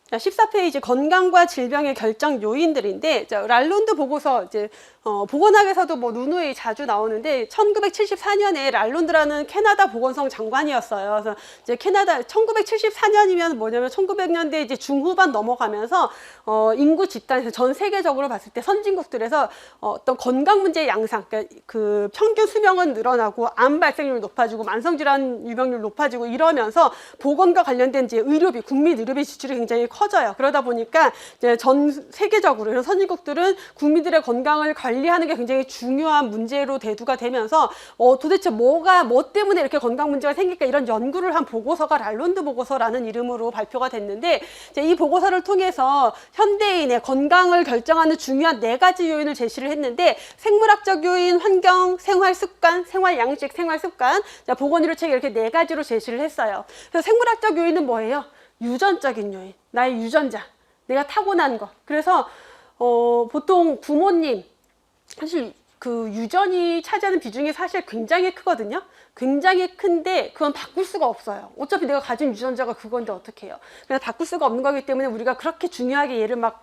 자, 14페이지 건강과 질병의 결정 요인들인데, 자, 랄론드 보고서 이제 보건학에서도 뭐 누누이 자주 나오는데 1974년에 랄론드라는 캐나다 보건성 장관이었어요. 그래서 이제 캐나다 1974년이면 뭐냐면 1900년대 이제 중후반 넘어가면서 인구 집단에서 전 세계적으로 봤을 때 선진국들에서 어떤 건강 문제 양상, 그러니까 그 평균 수명은 늘어나고 암 발생률 높아지고 만성질환 유병률 높아지고 이러면서 보건과 관련된 이제 의료비, 국민 의료비 지출이 굉장히 커져요. 그러다 보니까 이제 전 세계적으로 이런 선진국들은 국민들의 건강을 관리하는 게 굉장히 중요한 문제로 대두가 되면서 도대체 뭐 때문에 이렇게 건강 문제가 생길까 이런 연구를 한 보고서가 랄론드 보고서라는 이름으로 발표가 됐는데, 이제 이 보고서를 통해서 현대인의 건강을 결정하는 중요한 4가지 요인을 제시를 했는데, 생물학적 요인, 환경, 생활 습관, 생활 양식, 생활 습관, 보건의료 체계 이렇게 4가지로 제시를 했어요. 그래서 생물학적 요인은 뭐예요? 유전적인 요인, 나의 유전자, 내가 타고난 거. 그래서 보통 부모님, 사실 그 유전이 차지하는 비중이 사실 굉장히 크거든요. 굉장히 큰데 그건 바꿀 수가 없어요. 어차피 내가 가진 유전자가 그건데 어떻게 해요? 그냥 바꿀 수가 없는 거기 때문에 우리가 그렇게 중요하게 얘를 막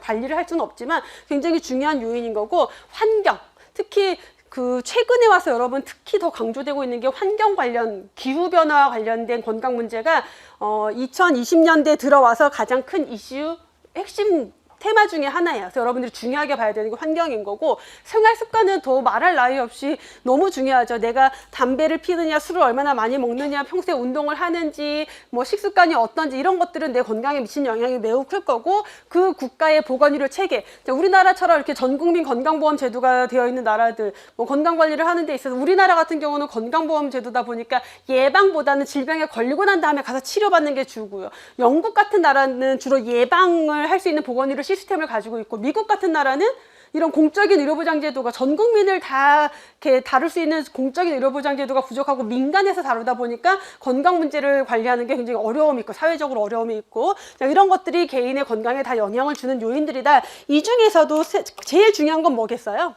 관리를 할 수는 없지만 굉장히 중요한 요인인 거고, 환경, 특히 그 최근에 와서 여러분 특히 더 강조되고 있는 게 환경 관련, 기후변화와 관련된 건강 문제가 2020년대 들어와서 가장 큰 이슈, 핵심 테마 중에 하나예요. 그래서 여러분들이 중요하게 봐야 되는 게 환경인 거고, 생활 습관은 더 말할 나위 없이 너무 중요하죠. 내가 담배를 피느냐, 술을 얼마나 많이 먹느냐, 평소에 운동을 하는지, 뭐 식습관이 어떤지 이런 것들은 내 건강에 미치는 영향이 매우 클 거고, 그 국가의 보건의료 체계, 우리나라처럼 이렇게 전국민 건강보험 제도가 되어 있는 나라들, 뭐 건강관리를 하는 데 있어서 우리나라 같은 경우는 건강보험 제도다 보니까 예방보다는 질병에 걸리고 난 다음에 가서 치료받는 게 주고요. 영국 같은 나라는 주로 예방을 할 수 있는 보건의료 시스템을 가지고 있고, 미국 같은 나라는 이런 공적인 의료보장제도가 전 국민을 다 이렇게 다룰 수 있는 공적인 의료보장제도가 부족하고 민간에서 다루다 보니까 건강 문제를 관리하는 게 굉장히 어려움이 있고, 사회적으로 어려움이 있고, 이런 것들이 개인의 건강에 다 영향을 주는 요인들이다. 이 중에서도 제일 중요한 건 뭐겠어요?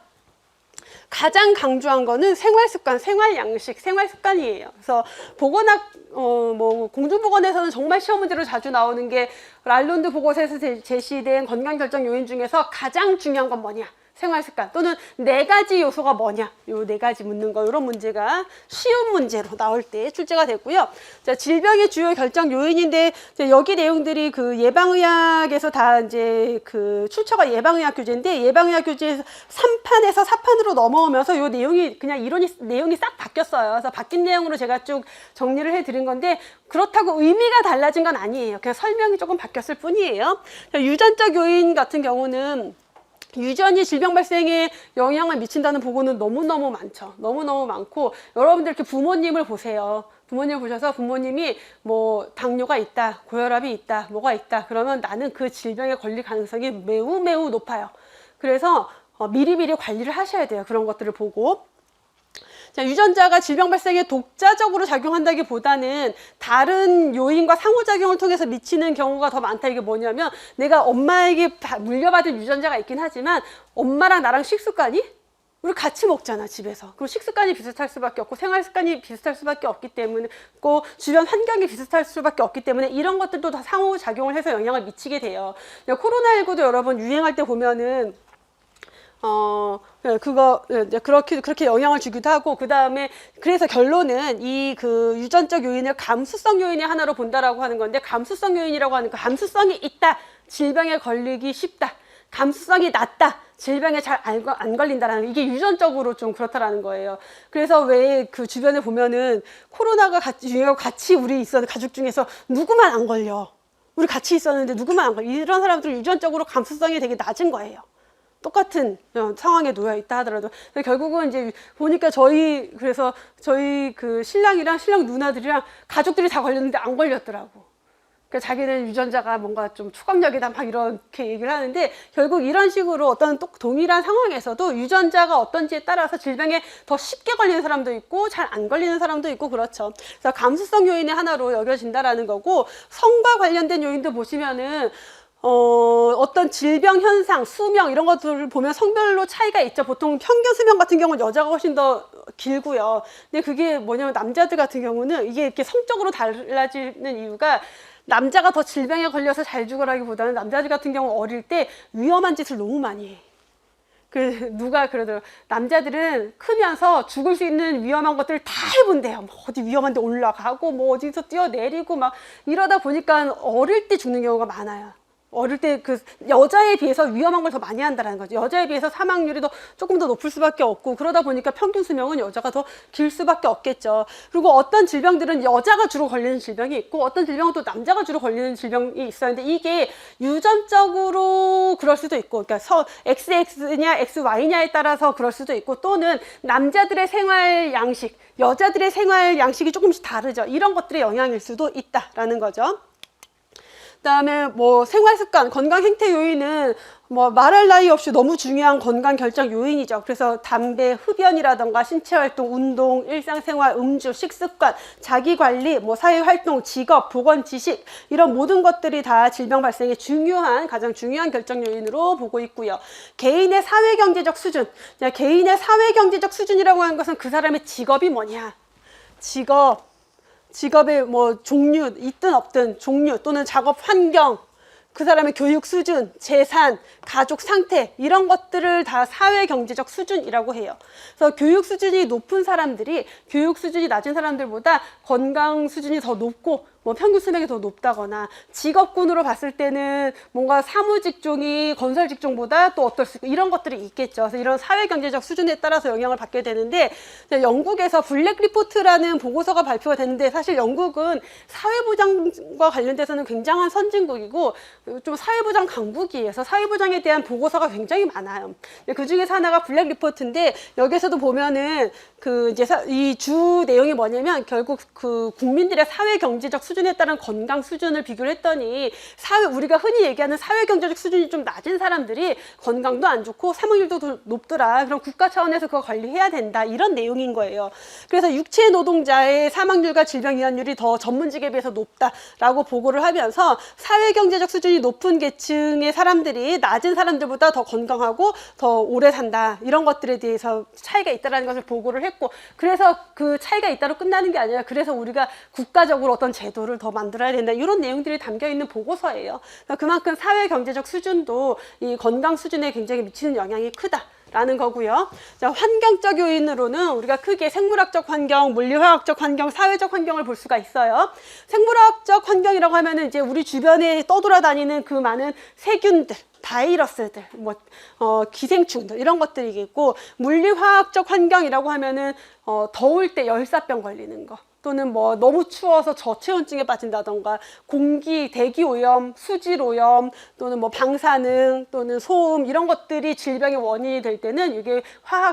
가장 강조한 거는 생활 습관, 생활 양식, 생활 습관이에요. 그래서 보건학, 뭐 공중보건에서는 정말 시험 문제로 자주 나오는 게 랄론드 보고서에서 제시된 건강 결정 요인 중에서 가장 중요한 건 뭐냐? 생활 습관 또는 4가지 요소가 뭐냐, 요 4가지 묻는 거, 이런 문제가 쉬운 문제로 나올 때 출제가 됐고요. 자, 질병의 주요 결정 요인인데, 여기 내용들이 그 예방의학에서 다 이제 그 출처가 예방의학 교재인데, 예방의학 교재에서 3판에서 4판으로 넘어오면서 요 내용이 그냥 내용이 싹 바뀌었어요. 그래서 바뀐 내용으로 제가 쭉 정리를 해드린 건데, 그렇다고 의미가 달라진 건 아니에요. 그냥 설명이 조금 바뀌었을 뿐이에요. 자, 유전적 요인 같은 경우는 유전이 질병 발생에 영향을 미친다는 보고는 너무너무 많죠. 너무너무 많고, 여러분들 이렇게 부모님을 보세요. 부모님을 보셔서 부모님이 뭐 당뇨가 있다, 고혈압이 있다, 뭐가 있다, 그러면 나는 그 질병에 걸릴 가능성이 매우 매우 높아요. 그래서 미리미리 관리를 하셔야 돼요. 그런 것들을 보고. 자, 유전자가 질병 발생에 독자적으로 작용한다기보다는 다른 요인과 상호작용을 통해서 미치는 경우가 더 많다. 이게 뭐냐면, 내가 엄마에게 물려받은 유전자가 있긴 하지만 엄마랑 나랑 식습관이, 우리 같이 먹잖아, 집에서. 그럼 식습관이 비슷할 수밖에 없고, 생활 습관이 비슷할 수밖에 없기 때문에, 또 주변 환경이 비슷할 수밖에 없기 때문에 이런 것들도 다 상호작용을 해서 영향을 미치게 돼요. 코로나19도 여러분 유행할 때 보면은 그렇게 영향을 주기도 하고, 그 다음에 그래서 결론은 이 그 유전적 요인을 감수성 요인의 하나로 본다라고 하는 건데, 감수성 요인이라고 하는 거, 감수성이 있다, 질병에 걸리기 쉽다, 감수성이 낮다, 질병에 잘 안 걸린다라는, 이게 유전적으로 좀 그렇다라는 거예요. 그래서 왜 그 주변에 보면은 코로나가 유행하고 같이 우리 있었는 가족 중에서 누구만 안 걸려, 우리 같이 있었는데 누구만 안 걸려, 이런 사람들은 유전적으로 감수성이 되게 낮은 거예요. 똑같은 상황에 놓여 있다 하더라도. 결국은 이제 보니까 그래서 저희 그 신랑이랑 신랑 누나들이랑 가족들이 다 걸렸는데 안 걸렸더라고. 그러니까 자기는 유전자가 뭔가 좀 초강력이다 막 이렇게 얘기를 하는데, 결국 이런 식으로 어떤 동일한 상황에서도 유전자가 어떤지에 따라서 질병에 더 쉽게 걸리는 사람도 있고 잘 안 걸리는 사람도 있고 그렇죠. 그래서 감수성 요인의 하나로 여겨진다라는 거고, 성과 관련된 요인도 보시면은 어떤 질병 현상, 수명 이런 것들을 보면 성별로 차이가 있죠. 보통 평균 수명 같은 경우는 여자가 훨씬 더 길고요. 근데 그게 뭐냐면 남자들 같은 경우는 이게 이렇게 성적으로 달라지는 이유가, 남자가 더 질병에 걸려서 잘 죽으라기보다는 남자들 같은 경우 어릴 때 위험한 짓을 너무 많이 해. 누가 그러더라고요. 남자들은 크면서 죽을 수 있는 위험한 것들을 다 해본대요. 뭐 어디 위험한 데 올라가고, 뭐 어디서 뛰어내리고, 막 이러다 보니까 어릴 때 죽는 경우가 많아요. 어릴 때 여자에 비해서 위험한 걸 더 많이 한다는 거죠. 여자에 비해서 사망률이 조금 더 높을 수밖에 없고, 그러다 보니까 평균 수명은 여자가 더 길 수밖에 없겠죠. 그리고 어떤 질병들은 여자가 주로 걸리는 질병이 있고, 어떤 질병은 또 남자가 주로 걸리는 질병이 있었는데, 이게 유전적으로 그럴 수도 있고, 그러니까 XX냐 XY냐에 따라서 그럴 수도 있고, 또는 남자들의 생활 양식, 여자들의 생활 양식이 조금씩 다르죠. 이런 것들의 영향일 수도 있다라는 거죠. 그다음에 뭐 생활습관, 건강 행태 요인은 뭐 말할 나위 없이 너무 중요한 건강 결정 요인이죠. 그래서 담배, 흡연이라던가 신체 활동, 운동, 일상생활, 음주, 식습관, 자기관리, 뭐 사회활동, 직업, 보건 지식, 이런 모든 것들이 다 질병 발생에 가장 중요한 결정 요인으로 보고 있고요. 개인의 사회경제적 수준, 개인의 사회경제적 수준이라고 하는 것은 그 사람의 직업이 뭐냐, 직업의 뭐 종류, 있든 없든 종류, 또는 작업 환경, 그 사람의 교육 수준, 재산, 가족 상태, 이런 것들을 다 사회경제적 수준이라고 해요. 그래서 교육 수준이 높은 사람들이 교육 수준이 낮은 사람들보다 건강 수준이 더 높고, 뭐 평균 수명이 더 높다거나, 직업군으로 봤을 때는 뭔가 사무직종이 건설직종보다 또 어떨 수 있고, 이런 것들이 있겠죠. 그래서 이런 사회경제적 수준에 따라서 영향을 받게 되는데, 영국에서 블랙 리포트라는 보고서가 발표가 됐는데, 사실 영국은 사회보장과 관련돼서는 굉장한 선진국이고 좀 사회보장 강국이어서 사회보장에 대한 보고서가 굉장히 많아요. 그 중에서 하나가 블랙 리포트인데, 여기서도 보면은 이제 이 주 내용이 뭐냐면, 결국 국민들의 사회경제적 수준에 따른 건강 수준을 비교를 했더니, 우리가 흔히 얘기하는 사회경제적 수준이 좀 낮은 사람들이 건강도 안 좋고 사망률도 더 높더라. 그럼 국가 차원에서 그거 관리해야 된다, 이런 내용인 거예요. 그래서 육체 노동자의 사망률과 질병 이완율이 더 전문직에 비해서 높다라고 보고를 하면서, 사회경제적 수준이 높은 계층의 사람들이 낮은 사람들보다 더 건강하고 더 오래 산다, 이런 것들에 대해서 차이가 있다는 것을 보고를 했고, 그래서 그 차이가 있다로 끝나는 게 아니라, 그래서 우리가 국가적으로 어떤 제도를 더 만들어야 된다, 이런 내용들이 담겨 있는 보고서예요. 그만큼 사회 경제적 수준도 이 건강 수준에 굉장히 미치는 영향이 크다라는 거고요. 자, 환경적 요인으로는 우리가 크게 생물학적 환경, 물리화학적 환경, 사회적 환경을 볼 수가 있어요. 생물학적 환경이라고 하면은 이제 우리 주변에 떠돌아다니는 그 많은 세균들, 바이러스들, 기생충들, 이런 것들이겠고, 물리화학적 환경이라고 하면은 더울 때 열사병 걸리는 거, 또는 뭐 너무 추워서 저체온증에 빠진다던가, 공기, 대기 오염, 수질 오염, 또는 뭐 방사능, 또는 소음, 이런 것들이 질병의 원인이 될 때는 이게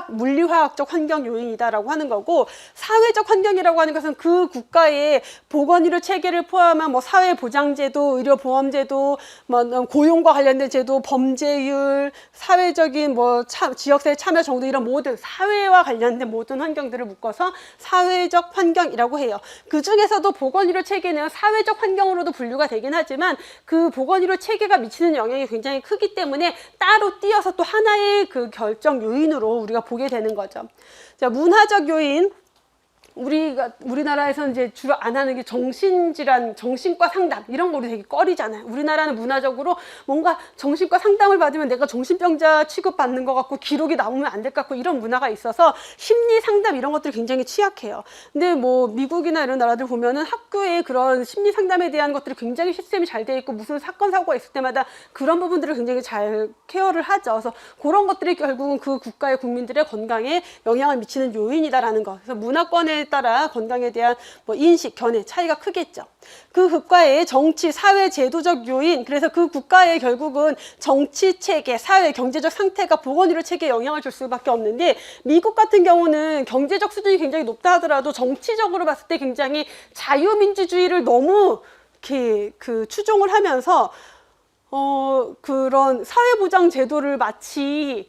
물리화학적 환경 요인이다라고 하는 거고, 사회적 환경이라고 하는 것은 그 국가의 보건의료 체계를 포함한 뭐 사회보장제도, 의료보험제도, 뭐 고용과 관련된 제도, 범죄율, 사회적인 뭐 지역사회 참여 정도, 이런 모든 사회와 관련된 모든 환경들을 묶어서 사회적 환경이라고 해요. 그 중에서도 보건의료 체계는 사회적 환경으로도 분류가 되긴 하지만, 그 보건의료 체계가 미치는 영향이 굉장히 크기 때문에 따로 띄어서 또 하나의 그 결정 요인으로 우리가 보게 되는 거죠. 자, 문화적 요인. 우리나라에서는 이제 주로 안 하는 게 정신질환, 정신과 상담, 이런 거 우리 되게 꺼리잖아요. 우리나라는 문화적으로 뭔가 정신과 상담을 받으면 내가 정신병자 취급받는 것 같고, 기록이 남으면 안 될 것 같고, 이런 문화가 있어서 심리 상담 이런 것들이 굉장히 취약해요. 근데 뭐 미국이나 이런 나라들 보면은 학교에 그런 심리 상담에 대한 것들이 굉장히 시스템이 잘 돼 있고, 무슨 사건 사고가 있을 때마다 그런 부분들을 굉장히 잘 케어를 하죠. 그래서 그런 것들이 결국은 그 국가의 국민들의 건강에 영향을 미치는 요인이다라는 거. 그래서 문화권에 따라 건강에 대한 뭐 인식, 견해 차이가 크겠죠. 그 국가의 정치, 사회, 제도적 요인, 그래서 그 국가의 결국은 정치 체계, 사회, 경제적 상태가 보건의료 체계에 영향을 줄 수밖에 없는데, 미국 같은 경우는 경제적 수준이 굉장히 높다 하더라도 정치적으로 봤을 때 굉장히 자유민주주의를 너무 이렇게 추종을 하면서 그런 사회보장 제도를 마치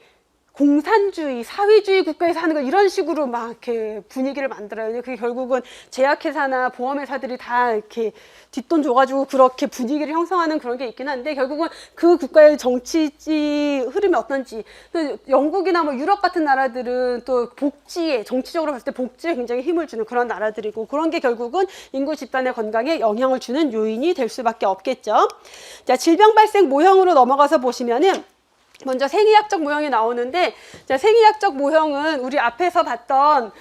공산주의, 사회주의 국가에서 하는 거 이런 식으로 막 이렇게 분위기를 만들어요. 그게 결국은 제약회사나 보험회사들이 다 이렇게 뒷돈 줘가지고 그렇게 분위기를 형성하는 그런 게 있긴 한데 결국은 그 국가의 정치 흐름이 어떤지 영국이나 뭐 유럽 같은 나라들은 또 복지에 정치적으로 봤을 때 복지에 굉장히 힘을 주는 그런 나라들이고 그런 게 결국은 인구 집단의 건강에 영향을 주는 요인이 될 수밖에 없겠죠. 자, 질병 발생 모형으로 넘어가서 보시면은 먼저 생의학적 모형이 나오는데 자, 생의학적 모형은 우리 앞에서 봤던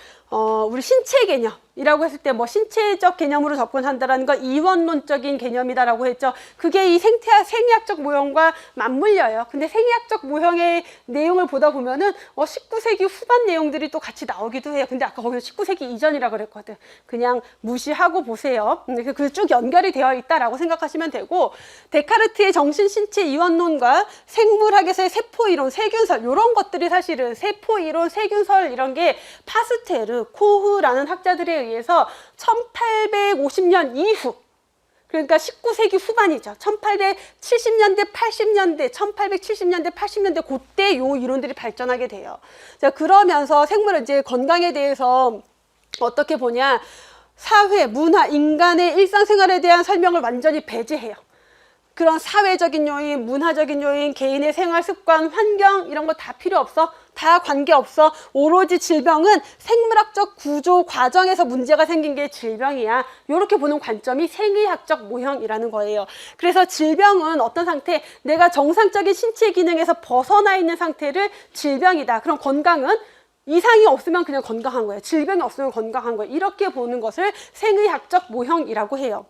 우리 신체 개념이라고 했을 때 뭐 신체적 개념으로 접근한다라는 건 이원론적인 개념이다라고 했죠. 그게 이 생의학적 모형과 맞물려요. 근데 생의학적 모형의 내용을 보다 보면은 19세기 후반 내용들이 또 같이 나오기도 해요. 근데 아까 거기서 19세기 이전이라고 그랬거든. 그냥 무시하고 보세요. 그 쭉 연결이 되어 있다라고 생각하시면 되고 데카르트의 정신 신체 이원론과 생물학에서의 세포 이론, 세균설 이런 것들이 사실은 세포 이론, 세균설 이런 게 파스테르, 코흐라는 학자들에 의해서 1850년 이후 그러니까 19세기 후반이죠. 1870년대, 80년대, 1870년대, 80년대 그때 요 이론들이 발전하게 돼요. 자, 그러면서 생물은 이제 건강에 대해서 어떻게 보냐? 사회, 문화, 인간의 일상생활에 대한 설명을 완전히 배제해요. 그런 사회적인 요인, 문화적인 요인, 개인의 생활 습관, 환경 이런 거 다 필요 없어. 다 관계없어. 오로지 질병은 생물학적 구조 과정에서 문제가 생긴 게 질병이야. 이렇게 보는 관점이 생의학적 모형이라는 거예요. 그래서 질병은 어떤 상태? 내가 정상적인 신체 기능에서 벗어나 있는 상태를 질병이다. 그럼 건강은 이상이 없으면 그냥 건강한 거예요. 질병이 없으면 건강한 거예요. 이렇게 보는 것을 생의학적 모형이라고 해요.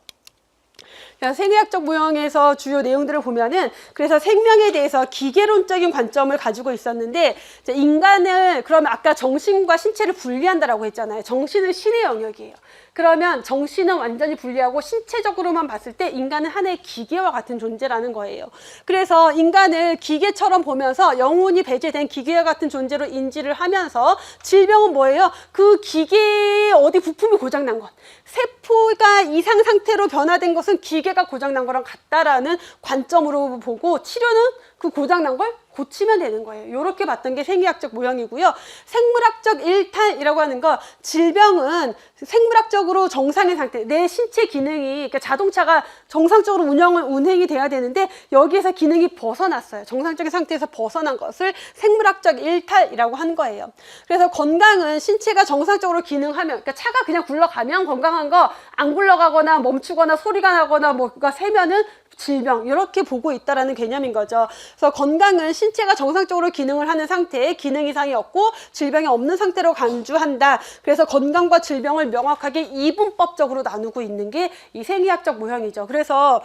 생의학적 모형에서 주요 내용들을 보면은 그래서 생명에 대해서 기계론적인 관점을 가지고 있었는데 인간을 그러면 아까 정신과 신체를 분리한다라고 했잖아요. 정신은 신의 영역이에요. 그러면 정신은 완전히 분리하고 신체적으로만 봤을 때 인간은 하나의 기계와 같은 존재라는 거예요. 그래서 인간을 기계처럼 보면서 영혼이 배제된 기계와 같은 존재로 인지를 하면서 질병은 뭐예요? 그 기계에 어디 부품이 고장난 것. 세포가 이상 상태로 변화된 것은 기계가 고장난 거랑 같다라는 관점으로 보고 치료는 그 고장난 걸 고치면 되는 거예요. 이렇게 봤던 게 생의학적 모형이고요. 생물학적 일탈이라고 하는 거 질병은 생물학적으로 정상의 상태 내 신체 기능이 그러니까 자동차가 정상적으로 운행이 돼야 되는데 여기에서 기능이 벗어났어요. 정상적인 상태에서 벗어난 것을 생물학적 일탈이라고 한 거예요. 그래서 건강은 신체가 정상적으로 기능하면 그러니까 차가 그냥 굴러가면 건강한 거 안 굴러가거나 멈추거나 소리가 나거나 뭐가 새면은 질병 이렇게 보고 있다라는 개념인 거죠. 그래서 건강은 신체가 정상적으로 기능을 하는 상태에 기능 이상이 없고 질병이 없는 상태로 간주한다. 그래서 건강과 질병을 명확하게 이분법적으로 나누고 있는 게 이 생의학적 모형이죠. 그래서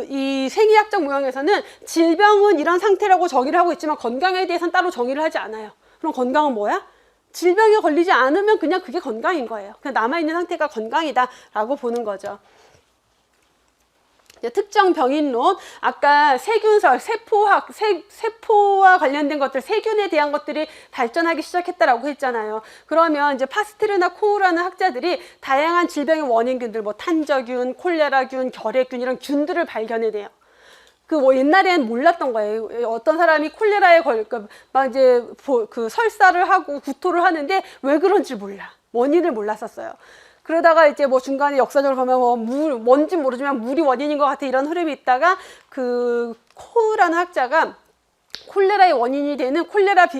이 생의학적 모형에서는 질병은 이런 상태라고 정의를 하고 있지만 건강에 대해서는 따로 정의를 하지 않아요. 그럼 건강은 뭐야? 질병에 걸리지 않으면 그냥 그게 건강인 거예요. 그냥 남아있는 상태가 건강이다라고 보는 거죠. 특정 병인론, 아까 세균설, 세포학, 세포와 관련된 것들, 세균에 대한 것들이 발전하기 시작했다라고 했잖아요. 그러면 이제 파스테르나 코흐라는 학자들이 다양한 질병의 원인균들, 뭐 탄저균, 콜레라균, 결핵균 이런 균들을 발견해내요. 옛날엔 몰랐던 거예요. 어떤 사람이 콜레라에 막 이제 설사를 하고 구토를 하는데 왜 그런지 몰라. 원인을 몰랐었어요. 그러다가 이제 뭐 중간에 역사적으로 보면 뭔지 모르지만 물이 원인인 것 같아 이런 흐름이 있다가 코흐라는 학자가 콜레라의 원인이 되는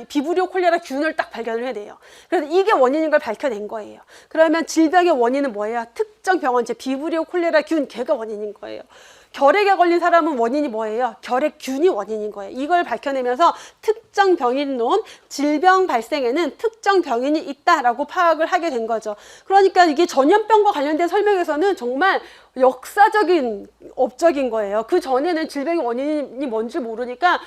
비브리오 콜레라 균을 딱 발견을 해내요. 그래서 이게 원인인 걸 밝혀낸 거예요. 그러면 질병의 원인은 뭐예요? 특정 병원체 비브리오 콜레라 균 걔가 원인인 거예요. 결핵에 걸린 사람은 원인이 뭐예요? 결핵균이 원인인 거예요. 이걸 밝혀내면서 특정 병인론, 질병 발생에는 특정 병인이 있다라고 파악을 하게 된 거죠. 그러니까 이게 전염병과 관련된 설명에서는 정말 역사적인 업적인 거예요. 그 전에는 질병의 원인이 뭔지 모르니까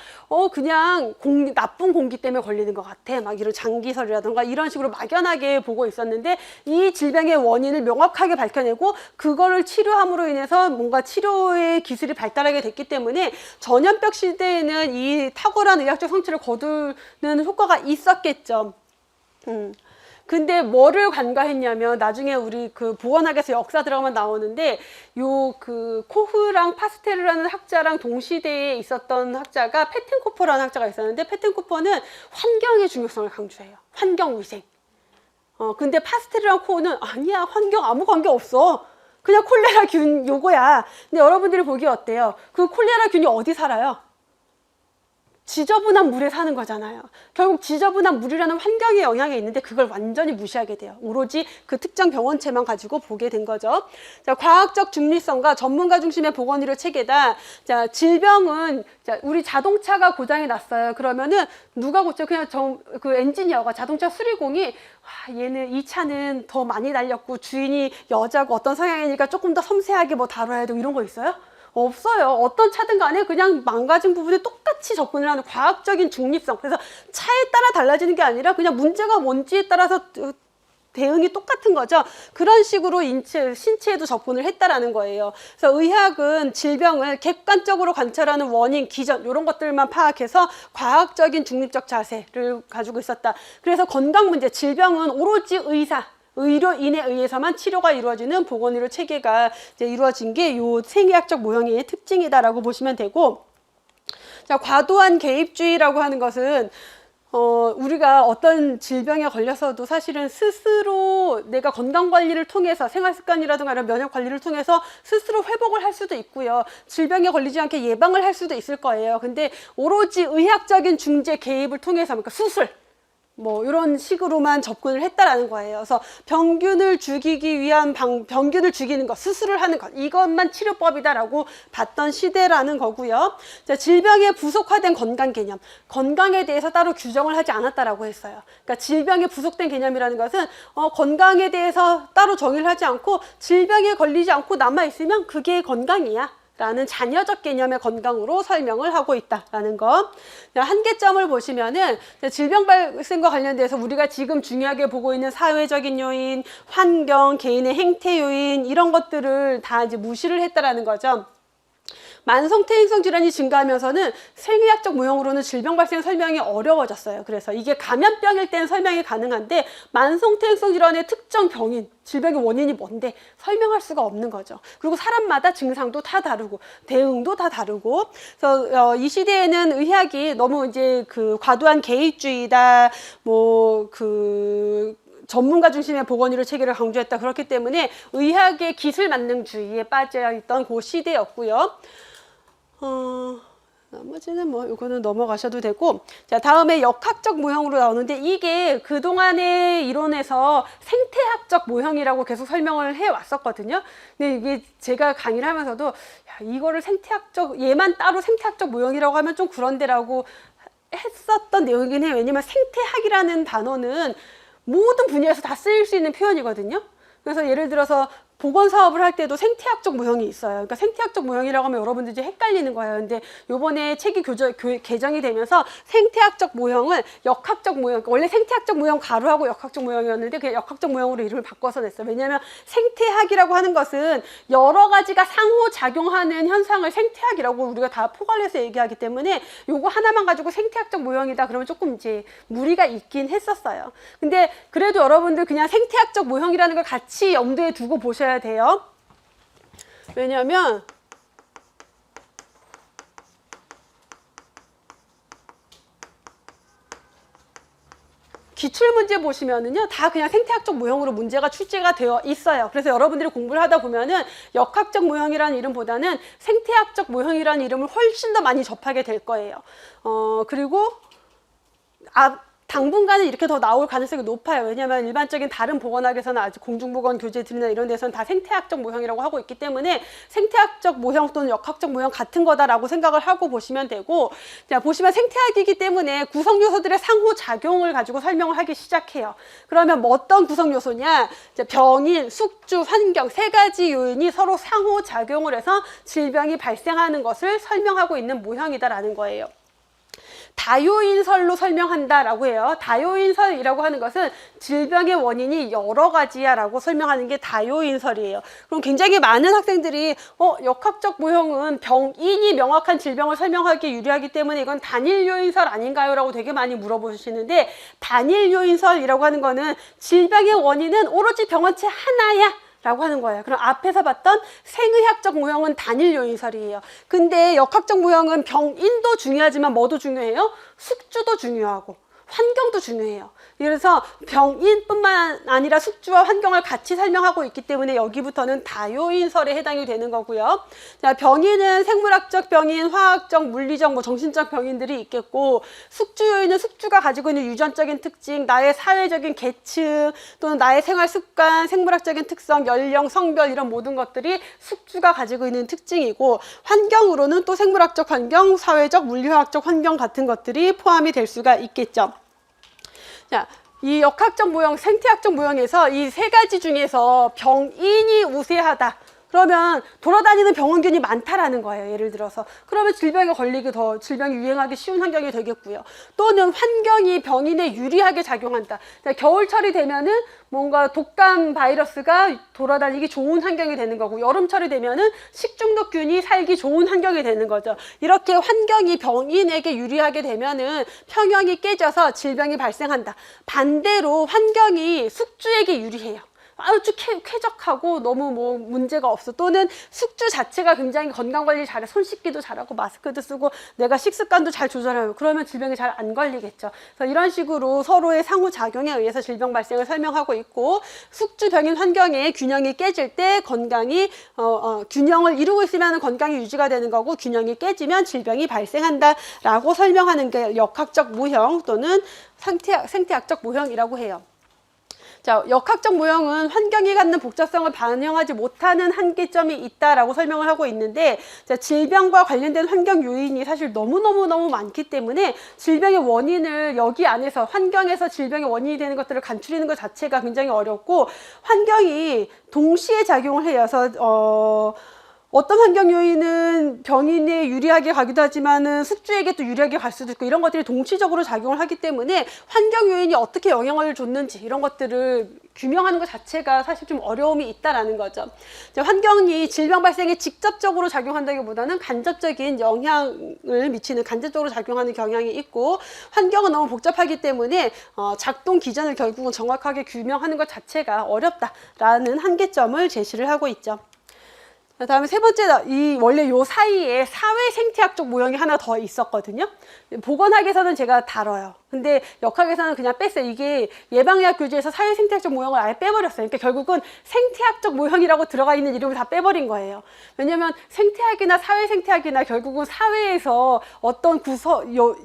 그냥 나쁜 공기 때문에 걸리는 것 같아. 막 이런 장기설이라던가 이런 식으로 막연하게 보고 있었는데 이 질병의 원인을 명확하게 밝혀내고 그거를 치료함으로 인해서 뭔가 치료의 기술이 발달하게 됐기 때문에 전염병 시대에는 이 탁월한 의학적 성취를 거두는 효과가 있었겠죠. 근데 뭐를 간과했냐면 나중에 우리 그 보건학에서 역사 들어가면 나오는데 요 그 코흐랑 파스텔이라는 학자랑 동시대에 있었던 학자가 페텐코퍼라는 학자가 있었는데 페텐코퍼는 환경의 중요성을 강조해요. 환경 위생. 근데 파스텔이랑 코흐는 아니야, 환경 아무 관계 없어. 그냥 콜레라균 요거야. 근데 여러분들이 보기 어때요? 그 콜레라균이 어디 살아요? 지저분한 물에 사는 거잖아요. 결국 지저분한 물이라는 환경의 영향이 있는데 그걸 완전히 무시하게 돼요. 오로지 그 특정 병원체만 가지고 보게 된 거죠. 자, 과학적 중립성과 전문가 중심의 보건의료 체계다. 자, 질병은 우리 자동차가 고장이 났어요. 그러면은 누가 고쳐? 그냥 그 엔지니어가 자동차 수리공이 얘는 이 차는 더 많이 달렸고 주인이 여자고 어떤 성향이니까 조금 더 섬세하게 뭐 다뤄야 되고 이런 거 있어요? 없어요. 어떤 차든 간에 그냥 망가진 부분에 똑같이 접근을 하는 과학적인 중립성. 그래서 차에 따라 달라지는 게 아니라 그냥 문제가 뭔지에 따라서 대응이 똑같은 거죠. 그런 식으로 신체에도 접근을 했다라는 거예요. 그래서 의학은 질병을 객관적으로 관찰하는 원인, 기전 이런 것들만 파악해서 과학적인 중립적 자세를 가지고 있었다. 그래서 건강 문제, 질병은 오로지 의료인에 의해서만 치료가 이루어지는 보건의료 체계가 이제 이루어진 게 요 생의학적 모형의 특징이다라고 보시면 되고, 자, 과도한 개입주의라고 하는 것은 우리가 어떤 질병에 걸려서도 사실은 스스로 내가 건강관리를 통해서 생활습관이라든가 이런 면역관리를 통해서 스스로 회복을 할 수도 있고요. 질병에 걸리지 않게 예방을 할 수도 있을 거예요. 근데 오로지 의학적인 중재 개입을 통해서, 그러니까 수술, 뭐 이런 식으로만 접근을 했다라는 거예요. 그래서 병균을 죽이기 위한 병균을 죽이는 것, 수술을 하는 것, 이것만 치료법이다라고 봤던 시대라는 거고요. 자, 질병의 부속화된 건강 개념, 건강에 대해서 따로 규정을 하지 않았다라고 했어요. 그러니까 질병의 부속된 개념이라는 것은 건강에 대해서 따로 정의를 하지 않고 질병에 걸리지 않고 남아 있으면 그게 건강이야 라는 잔여적 개념의 건강으로 설명을 하고 있다라는 거. 한계점을 보시면은 질병 발생과 관련돼서 우리가 지금 중요하게 보고 있는 사회적인 요인, 환경, 개인의 행태 요인 이런 것들을 다 이제 무시를 했다라는 거죠. 만성퇴행성 질환이 증가하면서는 생의학적 모형으로는 질병 발생 설명이 어려워졌어요. 그래서 이게 감염병일 때는 설명이 가능한데 만성퇴행성 질환의 특정 병인, 질병의 원인이 뭔데 설명할 수가 없는 거죠. 그리고 사람마다 증상도 다 다르고 대응도 다 다르고, 그래서 이 시대에는 의학이 너무 이제 그 과도한 개입주의다, 뭐 전문가 중심의 보건의료 체계를 강조했다. 그렇기 때문에 의학의 기술 만능주의에 빠져 있던 그 시대였고요. 나머지는 뭐 이거는 넘어가셔도 되고, 자, 다음에 역학적 모형으로 나오는데 이게 그동안의 이론에서 생태학적 모형이라고 계속 설명을 해 왔었거든요. 근데 이게 제가 강의를 하면서도 이거를 얘만 따로 생태학적 모형이라고 하면 좀 그런데라고 했었던 내용이긴 해요. 왜냐면 생태학이라는 단어는 모든 분야에서 다 쓰일 수 있는 표현이거든요. 그래서 예를 들어서 보건 사업을 할 때도 생태학적 모형이 있어요. 그러니까 생태학적 모형이라고 하면 여러분들 이제 헷갈리는 거예요. 근데 요번에 책이 개정이 되면서 생태학적 모형을 역학적 모형, 원래 생태학적 모형 가루하고 역학적 모형이었는데 그냥 역학적 모형으로 이름을 바꿔서 냈어요. 왜냐하면 생태학이라고 하는 것은 여러 가지가 상호작용하는 현상을 생태학이라고 우리가 다 포괄해서 얘기하기 때문에 요거 하나만 가지고 생태학적 모형이다 그러면 조금 이제 무리가 있긴 했었어요. 근데 그래도 여러분들 그냥 생태학적 모형이라는 걸 같이 염두에 두고 보셔야 돼요. 왜냐하면 기출문제 보시면은요, 다 그냥 생태학적 모형으로 문제가 출제가 되어 있어요. 그래서 여러분들이 공부를 하다 보면은 역학적 모형이라는 이름보다는 생태학적 모형이라는 이름을 훨씬 더 많이 접하게 될 거예요. 그리고 당분간은 이렇게 더 나올 가능성이 높아요. 왜냐하면 일반적인 다른 보건학에서는 아직 공중보건 교재들이나 이런 데서는 다 생태학적 모형이라고 하고 있기 때문에 생태학적 모형 또는 역학적 모형 같은 거다라고 생각을 하고 보시면 되고, 자, 보시면 생태학이기 때문에 구성 요소들의 상호작용을 가지고 설명을 하기 시작해요. 그러면 뭐 어떤 구성 요소냐? 병인, 숙주, 환경 세 가지 요인이 서로 상호작용을 해서 질병이 발생하는 것을 설명하고 있는 모형이다라는 거예요. 다요인설로 설명한다라고 해요. 다요인설이라고 하는 것은 질병의 원인이 여러 가지야라고 설명하는 게 다요인설이에요. 그럼 굉장히 많은 학생들이 역학적 모형은 병인이 명확한 질병을 설명하기 유리하기 때문에 이건 단일 요인설 아닌가요? 라고 되게 많이 물어보시는데, 단일 요인설이라고 하는 거는 질병의 원인은 오로지 병원체 하나야 라고 하는 거예요. 그럼 앞에서 봤던 생의학적 모형은 단일 요인설이에요. 근데 역학적 모형은 병인도 중요하지만 뭐도 중요해요? 숙주도 중요하고 환경도 중요해요. 그래서 병인뿐만 아니라 숙주와 환경을 같이 설명하고 있기 때문에 여기부터는 다요인설에 해당이 되는 거고요. 자, 병인은 생물학적 병인, 화학적, 물리적, 정신적 병인들이 있겠고, 숙주 요인은 숙주가 가지고 있는 유전적인 특징, 나의 사회적인 계층, 또는 나의 생활 습관, 생물학적인 특성, 연령, 성별 이런 모든 것들이 숙주가 가지고 있는 특징이고, 환경으로는 또 생물학적 환경, 사회적, 물리화학적 환경 같은 것들이 포함이 될 수가 있겠죠. 자, 이 역학적 모형, 생태학적 모형에서 이 세 가지 중에서 병인이 우세하다. 그러면 돌아다니는 병원균이 많다라는 거예요. 예를 들어서. 그러면 질병에 걸리기 질병이 유행하기 쉬운 환경이 되겠고요. 또는 환경이 병인에 유리하게 작용한다. 자, 겨울철이 되면은 뭔가 독감 바이러스가 돌아다니기 좋은 환경이 되는 거고, 여름철이 되면은 식중독균이 살기 좋은 환경이 되는 거죠. 이렇게 환경이 병인에게 유리하게 되면은 평형이 깨져서 질병이 발생한다. 반대로 환경이 숙주에게 유리해요. 아주 쾌적하고 너무 문제가 없어. 또는 숙주 자체가 굉장히 건강관리 잘해. 손 씻기도 잘하고 마스크도 쓰고 내가 식습관도 잘 조절하고, 그러면 질병이 잘 안 걸리겠죠. 그래서 이런 식으로 서로의 상호작용에 의해서 질병 발생을 설명하고 있고, 숙주 병인 환경의 균형이 깨질 때 건강이 균형을 이루고 있으면 건강이 유지가 되는 거고, 균형이 깨지면 질병이 발생한다 라고 설명하는 게 역학적 모형 또는 생태학적 모형이라고 해요. 자, 역학적 모형은 환경이 갖는 복잡성을 반영하지 못하는 한계점이 있다라고 설명을 하고 있는데, 자, 질병과 관련된 환경 요인이 사실 너무너무 많기 때문에 질병의 원인을 여기 안에서 환경에서 질병의 원인이 되는 것들을 간추리는 것 자체가 굉장히 어렵고, 환경이 동시에 작용을 해요. 그래서 어떤 환경 요인은 병인에 유리하게 가기도 하지만은 숙주에게 또 유리하게 갈 수도 있고, 이런 것들이 동시적으로 작용을 하기 때문에 환경 요인이 어떻게 영향을 줬는지 이런 것들을 규명하는 것 자체가 사실 좀 어려움이 있다라는 거죠. 환경이 질병 발생에 직접적으로 작용한다기보다는 간접적인 영향을 미치는, 간접적으로 작용하는 경향이 있고, 환경은 너무 복잡하기 때문에 작동 기전을 결국은 정확하게 규명하는 것 자체가 어렵다라는 한계점을 제시를 하고 있죠. 다음에 세 번째, 원래 요 사이에 사회 생태학적 모형이 하나 더 있었거든요. 보건학에서는 제가 다뤄요. 근데 역학에서는 그냥 뺐어요. 이게 예방의학 교재에서 사회 생태학적 모형을 아예 빼버렸어요. 그러니까 결국은 생태학적 모형이라고 들어가 있는 이름을 다 빼버린 거예요. 왜냐면 생태학이나 사회 생태학이나 결국은 사회에서 어떤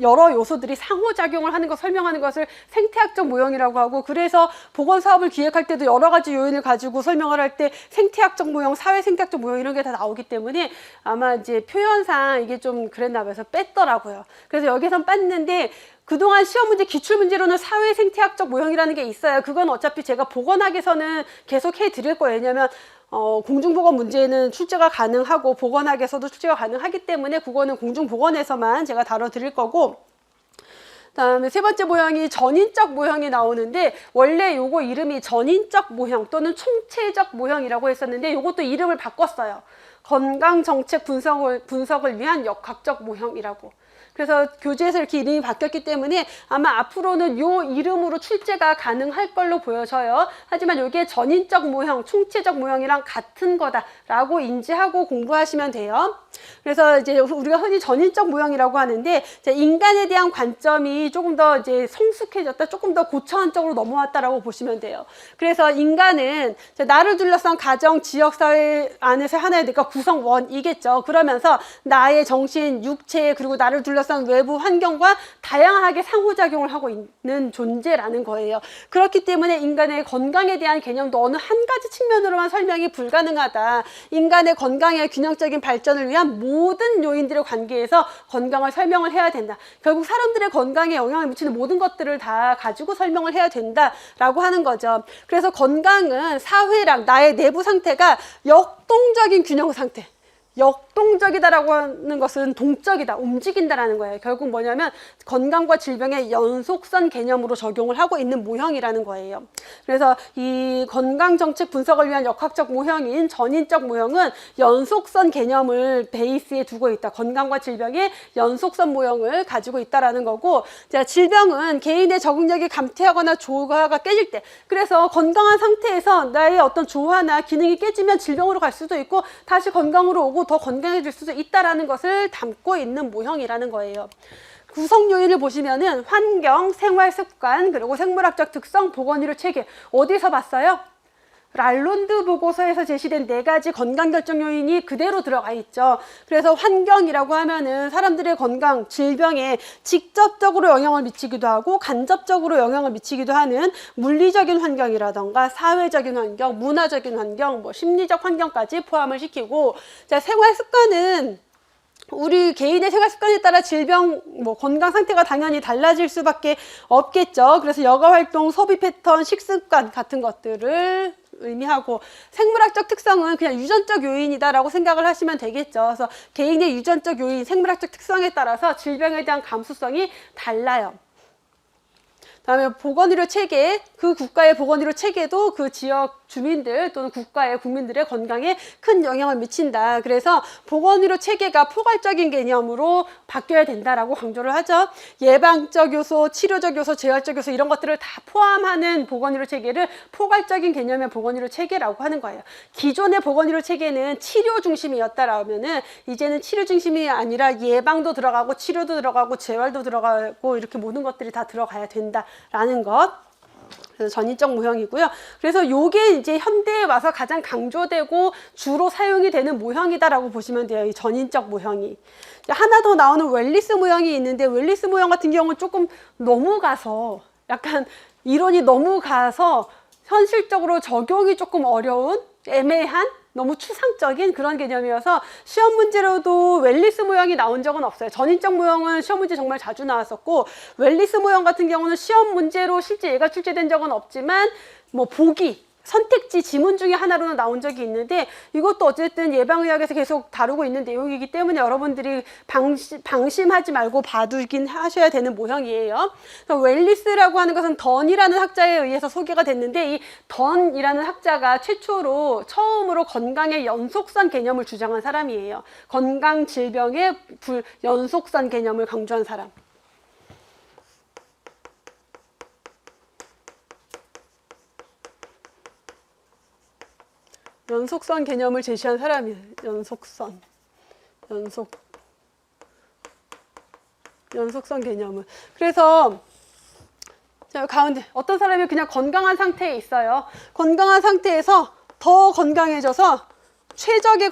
여러 요소들이 상호작용을 하는 것, 설명하는 것을 생태학적 모형이라고 하고, 그래서 보건사업을 기획할 때도 여러 가지 요인을 가지고 설명을 할 때 생태학적 모형, 사회 생태학적 모형 이런 게 다 나오기 때문에 아마 이제 표현상 이게 좀 그랬나 봐서 뺐더라고요. 그래서 여기선 뺐는데, 그동안 시험 문제, 기출 문제로는 사회 생태학적 모형이라는 게 있어요. 그건 어차피 제가 보건학에서는 계속 해드릴 거예요. 왜냐면 공중보건 문제는 출제가 가능하고 보건학에서도 출제가 가능하기 때문에 그거는 공중보건에서만 제가 다뤄드릴 거고, 다음에 세 번째 모형이 전인적 모형이 나오는데, 원래 요거 이름이 전인적 모형 또는 총체적 모형이라고 했었는데, 요것도 이름을 바꿨어요. 건강정책 분석을 위한 역학적 모형이라고. 그래서 교재에서 이렇게 이름이 바뀌었기 때문에 아마 앞으로는 요 이름으로 출제가 가능할 걸로 보여져요. 하지만 이게 전인적 모형, 총체적 모형이랑 같은 거다라고 인지하고 공부하시면 돼요. 그래서 이제 우리가 흔히 전인적 모형이라고 하는데, 인간에 대한 관점이 조금 더 이제 성숙해졌다, 조금 더 고차원적으로 넘어왔다라고 보시면 돼요. 그래서 인간은 나를 둘러싼 가정, 지역, 사회 안에서 하나의 내가 구성원이겠죠. 그러면서 나의 정신, 육체, 그리고 나를 둘러싼 외부 환경과 다양하게 상호작용을 하고 있는 존재라는 거예요. 그렇기 때문에 인간의 건강에 대한 개념도 어느 한 가지 측면으로만 설명이 불가능하다. 인간의 건강의 균형적인 발전을 위한 모든 요인들의 관계에서 건강을 설명을 해야 된다. 결국 사람들의 건강에 영향을 미치는 모든 것들을 다 가지고 설명을 해야 된다라고 하는 거죠. 그래서 건강은 사회랑 나의 내부 상태가 역동적인 균형 상태, 역동적이다라고 하는 것은 동적이다, 움직인다라는 거예요. 결국 뭐냐면 건강과 질병의 연속선 개념으로 적용을 하고 있는 모형이라는 거예요. 그래서 이 건강정책 분석을 위한 역학적 모형인 전인적 모형은 연속선 개념을 베이스에 두고 있다. 건강과 질병의 연속선 모형을 가지고 있다라는 거고, 자, 질병은 개인의 적응력이 감퇴하거나 조화가 깨질 때, 그래서 건강한 상태에서 나의 어떤 조화나 기능이 깨지면 질병으로 갈 수도 있고 다시 건강으로 오고 더 건강해질 수도 있다라는 것을 담고 있는 모형이라는 거예요. 구성 요인을 보시면은 환경, 생활 습관, 그리고 생물학적 특성, 보건의료 체계. 어디서 봤어요? 랄론드 보고서에서 제시된 4가지 건강 결정 요인이 그대로 들어가 있죠. 그래서 환경이라고 하면은 사람들의 건강, 질병에 직접적으로 영향을 미치기도 하고 간접적으로 영향을 미치기도 하는 물리적인 환경이라던가 사회적인 환경, 문화적인 환경, 뭐 심리적 환경까지 포함을 시키고, 자, 생활 습관은 우리 개인의 생활 습관에 따라 질병, 건강 상태가 당연히 달라질 수밖에 없겠죠. 그래서 여가 활동, 소비 패턴, 식습관 같은 것들을 의미하고, 생물학적 특성은 그냥 유전적 요인이다라고 생각을 하시면 되겠죠. 그래서 개인의 유전적 요인, 생물학적 특성에 따라서 질병에 대한 감수성이 달라요. 다음에 보건의료 체계, 그 국가의 보건의료 체계도 그 지역 주민들 또는 국가의 국민들의 건강에 큰 영향을 미친다. 그래서 보건의료 체계가 포괄적인 개념으로 바뀌어야 된다라고 강조를 하죠. 예방적 요소, 치료적 요소, 재활적 요소 이런 것들을 다 포함하는 보건의료 체계를 포괄적인 개념의 보건의료 체계라고 하는 거예요. 기존의 보건의료 체계는 치료 중심이었다라면은 이제는 치료 중심이 아니라 예방도 들어가고 치료도 들어가고 재활도 들어가고 이렇게 모든 것들이 다 들어가야 된다라는 것. 그래서 전인적 모형이고요. 그래서 요게 이제 현대에 와서 가장 강조되고 주로 사용이 되는 모형이다라고 보시면 돼요. 이 전인적 모형이. 하나 더 나오는 웰리스 모형이 있는데, 웰리스 모형 같은 경우는 조금 넘어가서 약간 이론이 넘어가서 현실적으로 적용이 조금 어려운 애매한 너무 추상적인 그런 개념이어서 시험 문제로도 웰리스 모형이 나온 적은 없어요. 전인적 모형은 시험 문제 정말 자주 나왔었고, 웰리스 모형 같은 경우는 시험 문제로 실제 얘가 출제된 적은 없지만 보기, 선택지 지문 중에 하나로는 나온 적이 있는데, 이것도 어쨌든 예방의학에서 계속 다루고 있는 내용이기 때문에 여러분들이 방심하지 말고 봐두긴 하셔야 되는 모형이에요. 그래서 웰리스라고 하는 것은 던이라는 학자에 의해서 소개가 됐는데, 이 던이라는 학자가 처음으로 건강의 연속선 개념을 주장한 사람이에요. 건강 질병의 연속선 개념을 강조한 사람. 연속선 개념을 제시한 사람이에요. 연속선 개념을. 그래서 자, 가운데 어떤 사람이 그냥 건강한 상태에 있어요. 건강한 상태에서 더 건강해져서 최적의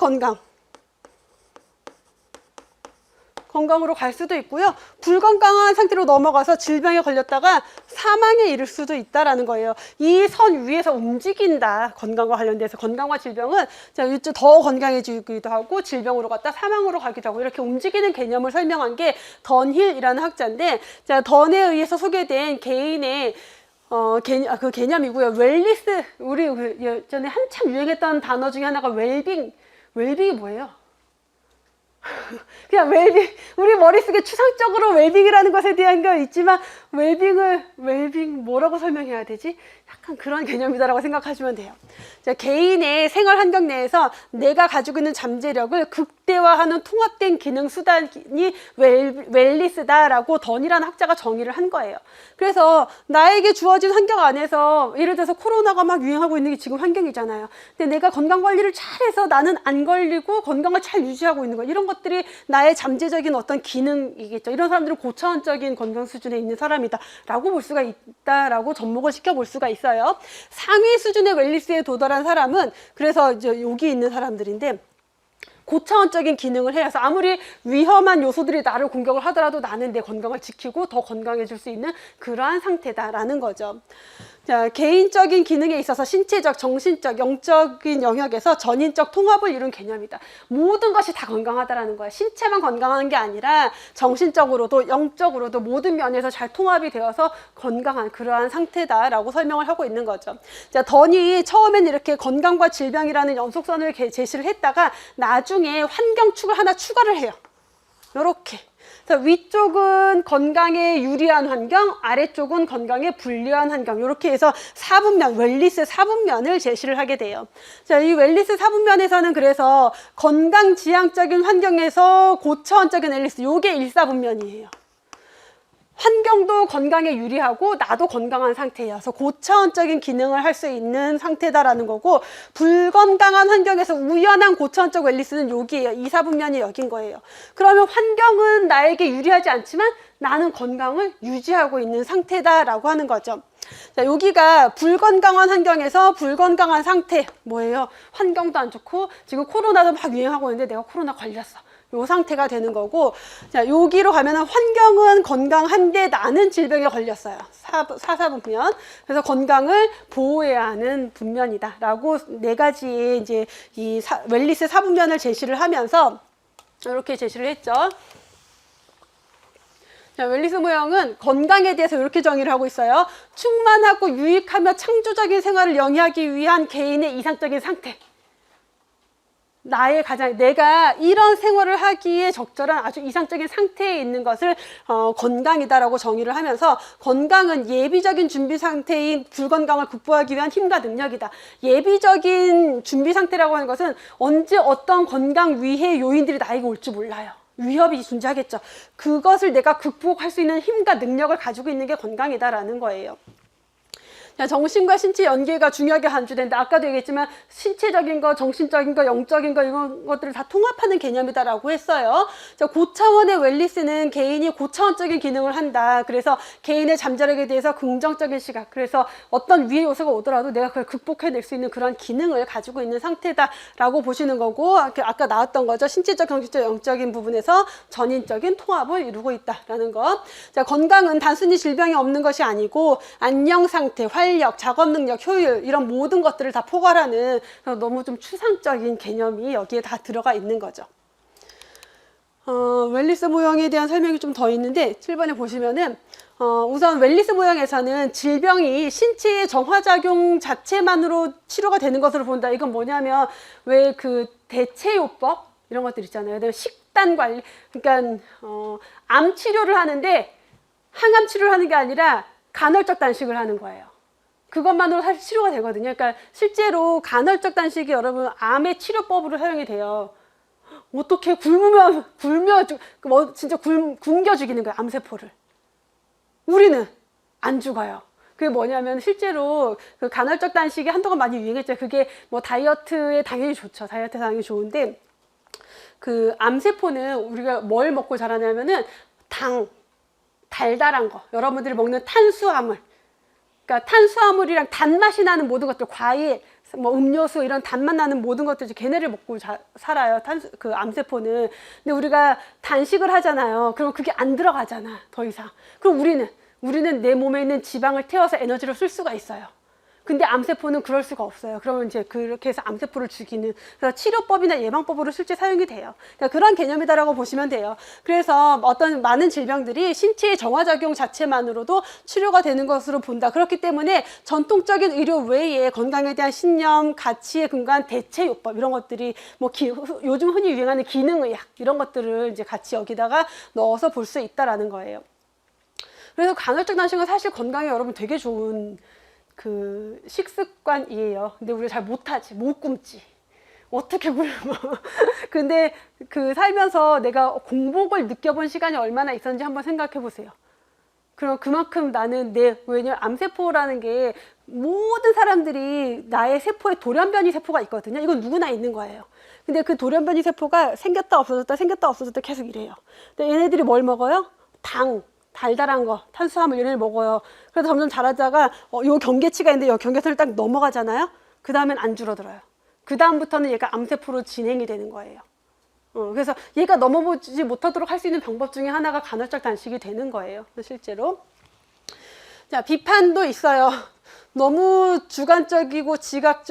건강으로 갈 수도 있고요. 불건강한 상태로 넘어가서 질병에 걸렸다가 사망에 이를 수도 있다라는 거예요. 이 선 위에서 움직인다. 건강과 관련돼서 건강과 질병은 더 건강해지기도 하고 질병으로 갔다 사망으로 가기도 하고 이렇게 움직이는 개념을 설명한 게 던힐이라는 학자인데, 자, 던에 의해서 소개된 개인의 그 개념이고요. 웰리스, 우리 예전에 한참 유행했던 단어 중에 하나가 웰빙이 뭐예요? 그냥 웰빙, 우리 머릿속에 추상적으로 웰빙이라는 것에 대한 게 있지만, 웰빙 뭐라고 설명해야 되지? 약간 그런 개념이다라고 생각하시면 돼요. 자, 개인의 생활 환경 내에서 내가 가지고 있는 잠재력을 극대화하는 통합된 기능 수단이 웰리스다라고 던이라는 학자가 정의를 한 거예요. 그래서 나에게 주어진 환경 안에서, 예를 들어서 코로나가 막 유행하고 있는 게 지금 환경이잖아요. 근데 내가 건강 관리를 잘해서 나는 안 걸리고 건강을 잘 유지하고 있는 거, 이런 것들이 나의 잠재적인 어떤 기능이겠죠. 이런 사람들은 고차원적인 건강 수준에 있는 사람이다 라고 볼 수가 있다라고 접목을 시켜볼 수가 있어요. 상위 수준의 웰리스에 도달한 사람은, 그래서 이제 여기 있는 사람들인데, 고차원적인 기능을 해서 아무리 위험한 요소들이 나를 공격을 하더라도 나는 내 건강을 지키고 더 건강해질 수 있는 그러한 상태다라는 거죠. 자, 개인적인 기능에 있어서 신체적, 정신적, 영적인 영역에서 전인적 통합을 이룬 개념이다. 모든 것이 다 건강하다라는 거야. 신체만 건강한 게 아니라 정신적으로도 영적으로도 모든 면에서 잘 통합이 되어서 건강한 그러한 상태다라고 설명을 하고 있는 거죠. 자, 던이 처음엔 이렇게 건강과 질병이라는 연속선을 제시를 했다가 나중에 환경축을 하나 추가를 해요. 요렇게. 위쪽은 건강에 유리한 환경, 아래쪽은 건강에 불리한 환경, 이렇게 해서 사분면, 웰리스 사분면을 제시를 하게 돼요. 자, 이 웰리스 사분면에서는 그래서 건강지향적인 환경에서 고차원적인 웰리스, 요게 일사분면이에요. 환경도 건강에 유리하고 나도 건강한 상태여서 고차원적인 기능을 할 수 있는 상태다라는 거고, 불건강한 환경에서 우연한 고차원적 웰리스는 여기에요. 이사분면이 여긴 거예요. 그러면 환경은 나에게 유리하지 않지만 나는 건강을 유지하고 있는 상태다라고 하는 거죠. 자, 여기가 불건강한 환경에서 불건강한 상태, 뭐예요? 환경도 안 좋고 지금 코로나도 막 유행하고 있는데 내가 코로나 걸렸어. 요 상태가 되는 거고, 자, 여기로 가면은 환경은 건강한데 나는 질병에 걸렸어요. 사사분면. 그래서 건강을 보호해야 하는 분면이다. 라고 네 가지의 이제 이 웰리스 사분면을 제시를 하면서 이렇게 제시를 했죠. 자, 웰리스 모형은 건강에 대해서 이렇게 정의를 하고 있어요. 충만하고 유익하며 창조적인 생활을 영위하기 위한 개인의 이상적인 상태. 내가 이런 생활을 하기에 적절한 아주 이상적인 상태에 있는 것을 건강이다라고 정의를 하면서, 건강은 예비적인 준비 상태인 불건강을 극복하기 위한 힘과 능력이다. 예비적인 준비 상태라고 하는 것은 언제 어떤 건강 위해 요인들이 나에게 올지 몰라요. 위협이 존재하겠죠. 그것을 내가 극복할 수 있는 힘과 능력을 가지고 있는 게 건강이다라는 거예요. 정신과 신체 연계가 중요하게 간주되는데, 아까도 얘기했지만 신체적인 거, 정신적인 거, 영적인 거, 이런 것들을 다 통합하는 개념이다라고 했어요. 고차원의 웰리스는 개인이 고차원적인 기능을 한다. 그래서 개인의 잠자력에 대해서 긍정적인 시각, 그래서 어떤 위의 요소가 오더라도 내가 그걸 극복해낼 수 있는 그런 기능을 가지고 있는 상태다라고 보시는 거고, 아까 나왔던 거죠. 신체적, 정신적, 영적인 부분에서 전인적인 통합을 이루고 있다라는 것. 자, 건강은 단순히 질병이 없는 것이 아니고 안녕 상태, 활력, 작업 능력, 효율, 이런 모든 것들을 다 포괄하는 너무 좀 추상적인 개념이 여기에 다 들어가 있는 거죠. 웰리스 모형에 대한 설명이 좀 더 있는데, 7번에 보시면은 우선 웰리스 모형에서는 질병이 신체의 정화작용 자체만으로 치료가 되는 것으로 본다. 이건 뭐냐면 왜 그 대체요법 이런 것들 있잖아요. 식단 관리, 그러니까 암 치료를 하는데 항암 치료를 하는 게 아니라 간헐적 단식을 하는 거예요. 그것만으로 사실 치료가 되거든요. 그러니까 실제로 간헐적 단식이 여러분 암의 치료법으로 사용이 돼요. 어떻게 진짜 굶겨 죽이는 거예요, 암세포를. 우리는 안 죽어요. 그게 뭐냐면 실제로 그 간헐적 단식이 한동안 많이 유행했죠. 그게 뭐 다이어트에 당연히 좋죠. 다이어트에 당연히 좋은데, 그 암세포는 우리가 뭘 먹고 자라냐면은 달달한 거, 여러분들이 먹는 탄수화물, 그러니까 탄수화물이랑 단맛이 나는 모든 것들, 과일, 뭐 음료수, 이런 단맛 나는 모든 것들, 걔네를 먹고 살아요. 그 암세포는. 근데 우리가 단식을 하잖아요. 그럼 그게 안 들어가잖아, 더 이상. 그럼 우리는 내 몸에 있는 지방을 태워서 에너지로 쓸 수가 있어요. 근데 암세포는 그럴 수가 없어요. 그러면 이제 그렇게 해서 암세포를 죽이는, 그래서 치료법이나 예방법으로 실제 사용이 돼요. 그러니까 그런 개념이다라고 보시면 돼요. 그래서 어떤 많은 질병들이 신체의 정화작용 자체만으로도 치료가 되는 것으로 본다. 그렇기 때문에 전통적인 의료 외에 건강에 대한 신념, 가치에 근거한 대체요법, 이런 것들이 뭐 요즘 흔히 유행하는 기능의학, 이런 것들을 이제 같이 여기다가 넣어서 볼 수 있다라는 거예요. 그래서 간헐적 단식은 사실 건강에 여러분 되게 좋은 그 식습관이에요. 근데 우리가 잘 못하지, 못 굶지. 어떻게 굶어? 근데 그 살면서 내가 공복을 느껴본 시간이 얼마나 있었는지 한번 생각해 보세요. 그럼 그만큼 나는 왜냐면 암세포라는 게 모든 사람들이 나의 세포에 돌연변이 세포가 있거든요. 이건 누구나 있는 거예요. 근데 그 돌연변이 세포가 생겼다 없어졌다 계속 이래요. 근데 얘네들이 뭘 먹어요? 달달한 거, 탄수화물, 이런 걸 먹어요. 그래서 점점 자라다가 요 경계치가 있는데 요 경계선을 딱 넘어가잖아요. 그 다음엔 안 줄어들어요. 그 다음부터는 얘가 암세포로 진행이 되는 거예요. 그래서 얘가 넘어보지 못하도록 할 수 있는 방법 중에 하나가 간헐적 단식이 되는 거예요, 실제로. 자, 비판도 있어요. 너무 주관적이고 지각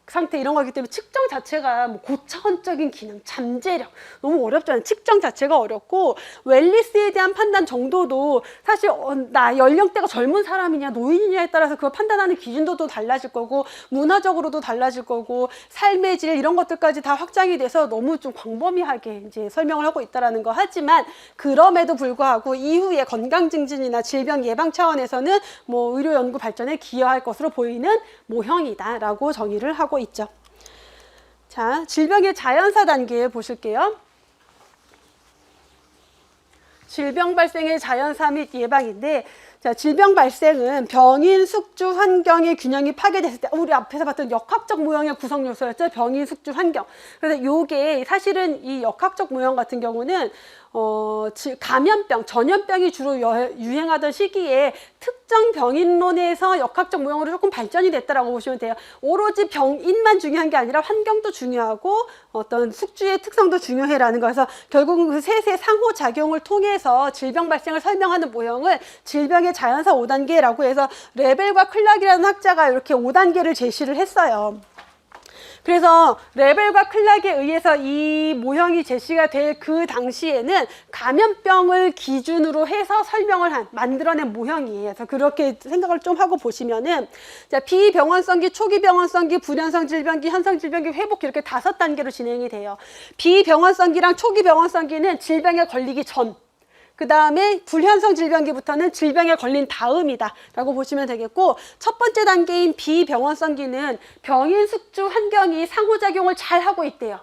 상태 이런 거기 때문에 측정 자체가 뭐 고차원적인 기능, 잠재력 너무 어렵잖아요. 측정 자체가 어렵고 웰리스에 대한 판단 정도도 사실 나 연령대가 젊은 사람이냐 노인이냐에 따라서 그걸 판단하는 기준도 또 달라질 거고 문화적으로도 달라질 거고 삶의 질 이런 것들까지 다 확장이 돼서 너무 좀 광범위하게 이제 설명을 하고 있다라는 거. 하지만 그럼에도 불구하고 이후에 건강 증진이나 질병 예방 차원에서는 뭐 의료 연구 발전에 기여할 것으로 보이는 모형이다라고 정의를 하고 있죠. 자, 질병의 자연사 단계 보실게요. 질병 발생의 자연사 및 예방인데, 자, 질병 발생은 병인, 숙주, 환경의 균형이 파괴됐을 때, 우리 앞에서 봤던 역학적 모형의 구성 요소였죠. 병인, 숙주, 환경. 그래서 요게 사실은 이 역학적 모형 같은 경우는 감염병, 전염병이 주로 유행하던 시기에 특정 병인론에서 역학적 모형으로 조금 발전이 됐다라고 보시면 돼요. 오로지 병인만 중요한 게 아니라 환경도 중요하고 어떤 숙주의 특성도 중요해라는 거여서 결국은 그 셋의 상호작용을 통해서 질병 발생을 설명하는 모형을 질병의 자연사 5단계라고 해서 레벨과 클락이라는 학자가 이렇게 5단계를 제시를 했어요. 그래서 레벨과 클락에 의해서 이 모형이 제시가 될 그 당시에는 감염병을 기준으로 해서 설명을 만들어낸 모형이에요. 그래서 그렇게 생각을 좀 하고 보시면은, 자, 비병원성기, 초기 병원성기, 불현성 질병기, 현성 질병기, 회복 이렇게 5단계로 진행이 돼요. 비병원성기랑 초기 병원성기는 질병에 걸리기 전, 그 다음에 불현성 질병기부터는 질병에 걸린 다음이다 라고 보시면 되겠고, 첫 번째 단계인 비병원성기는 병인, 숙주, 환경이 상호작용을 잘 하고 있대요.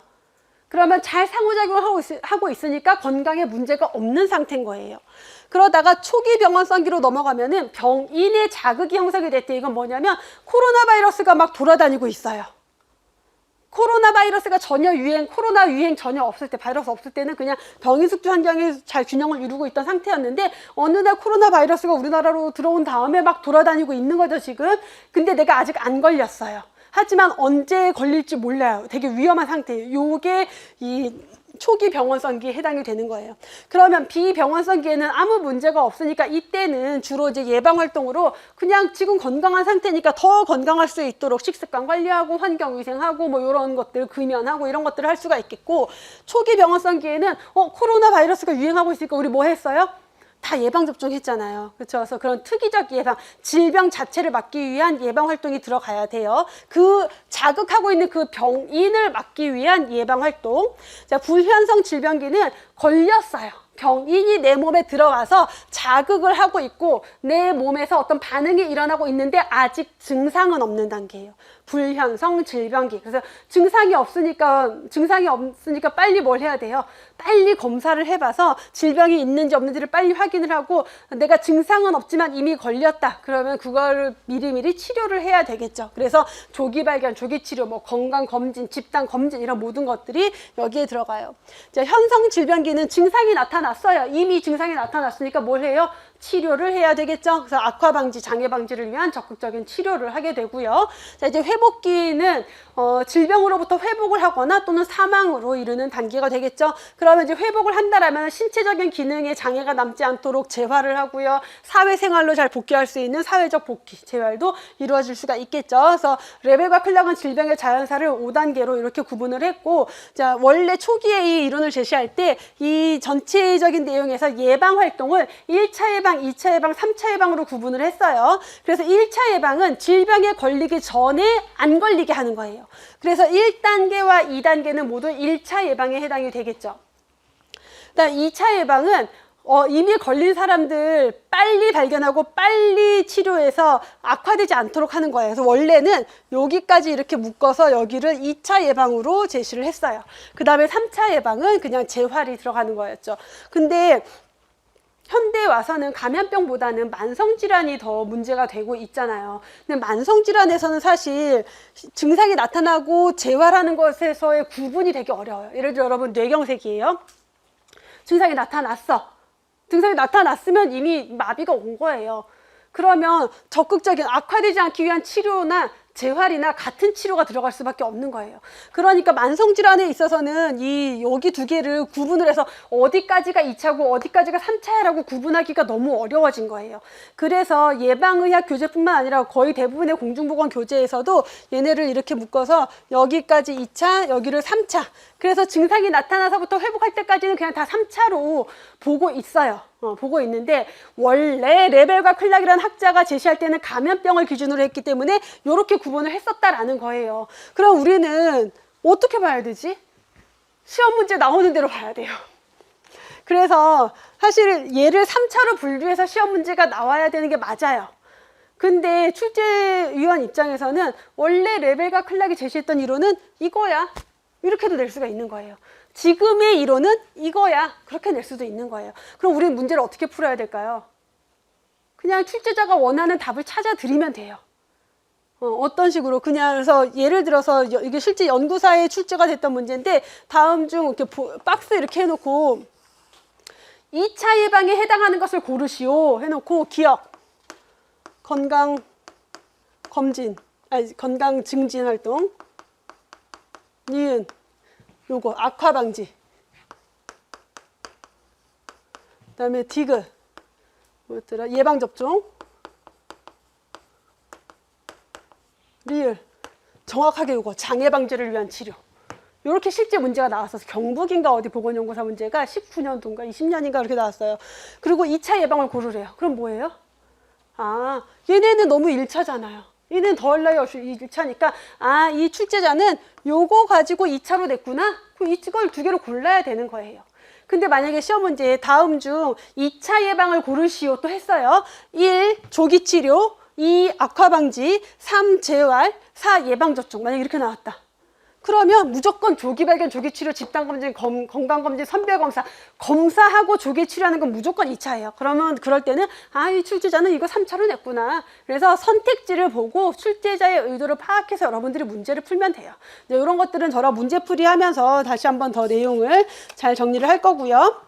그러면 잘 상호작용을 하고 있으니까 건강에 문제가 없는 상태인 거예요. 그러다가 초기 병원성기로 넘어가면은 병인의 자극이 형성이 됐대요. 이건 뭐냐면 코로나 바이러스가 막 돌아다니고 있어요. 코로나 바이러스가 코로나 유행 전혀 없을 때, 바이러스 없을 때는 그냥 병인, 숙주 환경이 잘 균형을 이루고 있던 상태였는데, 어느 날 코로나 바이러스가 우리나라로 들어온 다음에 막 돌아다니고 있는 거죠, 지금. 근데 내가 아직 안 걸렸어요. 하지만 언제 걸릴지 몰라요. 되게 위험한 상태예요. 요게 이 초기 병원성기에 해당이 되는 거예요. 그러면 비병원성기에는 아무 문제가 없으니까 이때는 주로 이제 예방 활동으로 그냥 지금 건강한 상태니까 더 건강할 수 있도록 식습관 관리하고 환경위생하고 뭐 이런 것들 금연하고 이런 것들을 할 수가 있겠고, 초기 병원성기에는 코로나 바이러스가 유행하고 있으니까 우리 뭐 했어요? 다 예방접종했잖아요. 그렇죠? 그래서 그런 특이적 예방, 질병 자체를 막기 위한 예방 활동이 들어가야 돼요. 그 자극하고 있는 그 병인을 막기 위한 예방 활동. 자, 불현성 질병기는 걸렸어요. 병인이 내 몸에 들어와서 자극을 하고 있고 내 몸에서 어떤 반응이 일어나고 있는데 아직 증상은 없는 단계예요. 불현성 질병기. 그래서 증상이 없으니까 빨리 뭘 해야 돼요? 빨리 검사를 해봐서 질병이 있는지 없는지를 빨리 확인을 하고, 내가 증상은 없지만 이미 걸렸다 그러면 그거를 미리미리 치료를 해야 되겠죠. 그래서 조기 발견, 조기 치료, 뭐 건강 검진, 집단 검진 이런 모든 것들이 여기에 들어가요. 자, 현성 질병기는 증상이 나타났어요. 이미 증상이 나타났으니까 뭘 해요? 치료를 해야 되겠죠. 그래서 악화 방지, 장애 방지를 위한 적극적인 치료를 하게 되고요. 자, 이제 회복기는 질병으로부터 회복을 하거나 또는 사망으로 이르는 단계가 되겠죠. 그러면 이제 회복을 한다라면 신체적인 기능에 장애가 남지 않도록 재활을 하고요. 사회생활로 잘 복귀할 수 있는 사회적 복귀, 재활도 이루어질 수가 있겠죠. 그래서 레벨과 클락은 질병의 자연사를 5단계로 이렇게 구분을 했고, 자, 원래 초기에 이 이론을 제시할 때 이 전체적인 내용에서 예방 활동을 1차 예방, 2차 예방, 3차 예방으로 구분을 했어요. 그래서 1차 예방은 질병에 걸리기 전에 안 걸리게 하는 거예요. 그래서 1단계와 2단계는 모두 1차 예방에 해당이 되겠죠. 그다음 2차 예방은 이미 걸린 사람들 빨리 발견하고 빨리 치료해서 악화되지 않도록 하는 거예요. 그래서 원래는 여기까지 이렇게 묶어서 여기를 2차 예방으로 제시를 했어요. 그 다음에 3차 예방은 그냥 재활이 들어가는 거였죠. 근데 현대에 와서는 감염병보다는 만성질환이 더 문제가 되고 있잖아요. 근데 만성질환에서는 사실 증상이 나타나고 재활하는 것에서의 구분이 되게 어려워요. 예를 들어 여러분 뇌경색이에요. 증상이 나타났어. 증상이 나타났으면 이미 마비가 온 거예요. 그러면 적극적인 악화되지 않기 위한 치료나 재활이나 같은 치료가 들어갈 수밖에 없는 거예요. 그러니까 만성질환에 있어서는 여기 두 개를 구분을 해서 어디까지가 2차고 어디까지가 3차라고 구분하기가 너무 어려워진 거예요. 그래서 예방의학 교재뿐만 아니라 거의 대부분의 공중보건 교재에서도 얘네를 이렇게 묶어서 여기까지 2차, 여기를 3차. 그래서 증상이 나타나서부터 회복할 때까지는 그냥 다 3차로 보고 있어요. 보고 있는데 원래 레벨과 클락이라는 학자가 제시할 때는 감염병을 기준으로 했기 때문에 이렇게 구분을 했었다라는 거예요. 그럼 우리는 어떻게 봐야 되지? 시험 문제 나오는 대로 봐야 돼요. 그래서 사실 얘를 3차로 분류해서 시험 문제가 나와야 되는 게 맞아요. 근데 출제위원 입장에서는 원래 레벨과 클락이 제시했던 이론은 이거야. 이렇게도 낼 수가 있는 거예요. 지금의 이론은 이거야. 그렇게 낼 수도 있는 거예요. 그럼 우리는 문제를 어떻게 풀어야 될까요? 그냥 출제자가 원하는 답을 찾아 드리면 돼요. 어떤 식으로 그냥 그래서 예를 들어서 이게 실제 연구사에 출제가 됐던 문제인데 다음 중 이렇게 박스 이렇게 해놓고 2차 예방에 해당하는 것을 고르시오 해놓고 기억, 건강 검진, 건강 증진 활동, 니은 요거 악화 방지, 그다음에 디귿 뭐였더라 예방 접종, 리을 정확하게 요거 장애 방지를 위한 치료. 이렇게 실제 문제가 나왔어서 경북인가 어디 보건연구사 문제가 19년도인가 20년인가 그렇게 나왔어요. 그리고 2차 예방을 고르래요. 그럼 뭐예요? 얘네는 너무 1차잖아요. 얘는 덜 나이 없이 1차니까 이 출제자는 요거 가지고 2차로 냈구나. 그럼 이걸 두 개로 골라야 되는 거예요. 근데 만약에 시험 문제에 다음 중 2차 예방을 고르시오 또 했어요. 1. 조기 치료, 2. 악화 방지, 3. 재활, 4. 예방 접종. 만약에 이렇게 나왔다. 그러면 무조건 조기 발견, 조기 치료, 집단 검진, 건강 검진, 선별 검사, 검사하고 조기 치료하는 건 무조건 2차예요. 그러면 그럴 때는 이 출제자는 이거 3차로 냈구나. 그래서 선택지를 보고 출제자의 의도를 파악해서 여러분들이 문제를 풀면 돼요. 이런 것들은 저랑 문제풀이 하면서 다시 한번 더 내용을 잘 정리를 할 거고요.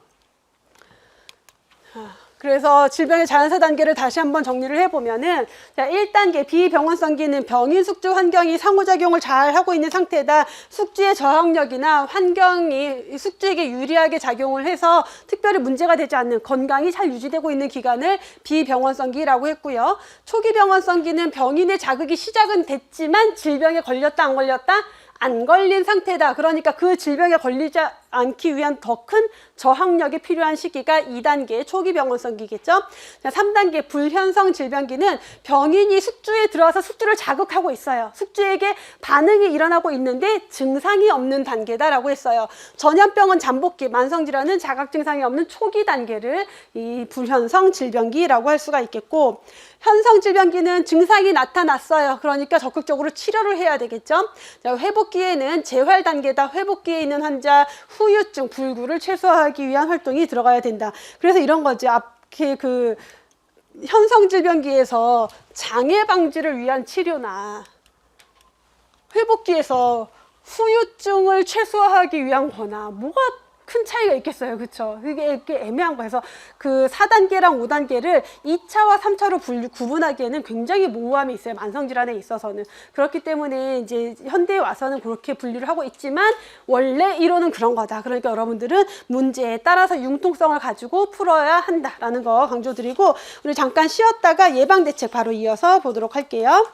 그래서 질병의 자연사 단계를 다시 한번 정리를 해보면은, 자, 1단계 비병원성기는 병인 숙주 환경이 상호작용을 잘 하고 있는 상태다. 숙주의 저항력이나 환경이 숙주에게 유리하게 작용을 해서 특별히 문제가 되지 않는 건강이 잘 유지되고 있는 기간을 비병원성기라고 했고요. 초기 병원성기는 병인의 자극이 시작은 됐지만 질병에 걸렸다 안 걸렸다? 안 걸린 상태다. 그러니까 그 질병에 걸리지 않기 위한 더 큰 저항력이 필요한 시기가 2단계 초기 병원성기겠죠. 3단계 불현성 질병기는 병인이 숙주에 들어와서 숙주를 자극하고 있어요. 숙주에게 반응이 일어나고 있는데 증상이 없는 단계다라고 했어요. 전염병은 잠복기, 만성질환은 자각 증상이 없는 초기 단계를 이 불현성 질병기라고 할 수가 있겠고, 현성 질병기는 증상이 나타났어요. 그러니까 적극적으로 치료를 해야 되겠죠. 자, 회복기에는 재활 단계다. 회복기에 있는 환자 후유증, 불구를 최소화하기 위한 활동이 들어가야 된다. 그래서 이런 거지. 앞에 그 현성 질병기에서 장애 방지를 위한 치료나 회복기에서 후유증을 최소화하기 위한 거나 뭐가 큰 차이가 있겠어요. 그쵸? 이게 애매한 거여서 그 4단계랑 5단계를 2차와 3차로 구분하기에는 굉장히 모호함이 있어요. 만성질환에 있어서는. 그렇기 때문에 이제 현대에 와서는 그렇게 분류를 하고 있지만 원래 이론은 그런 거다. 그러니까 여러분들은 문제에 따라서 융통성을 가지고 풀어야 한다라는 거 강조드리고, 우리 잠깐 쉬었다가 예방대책 바로 이어서 보도록 할게요.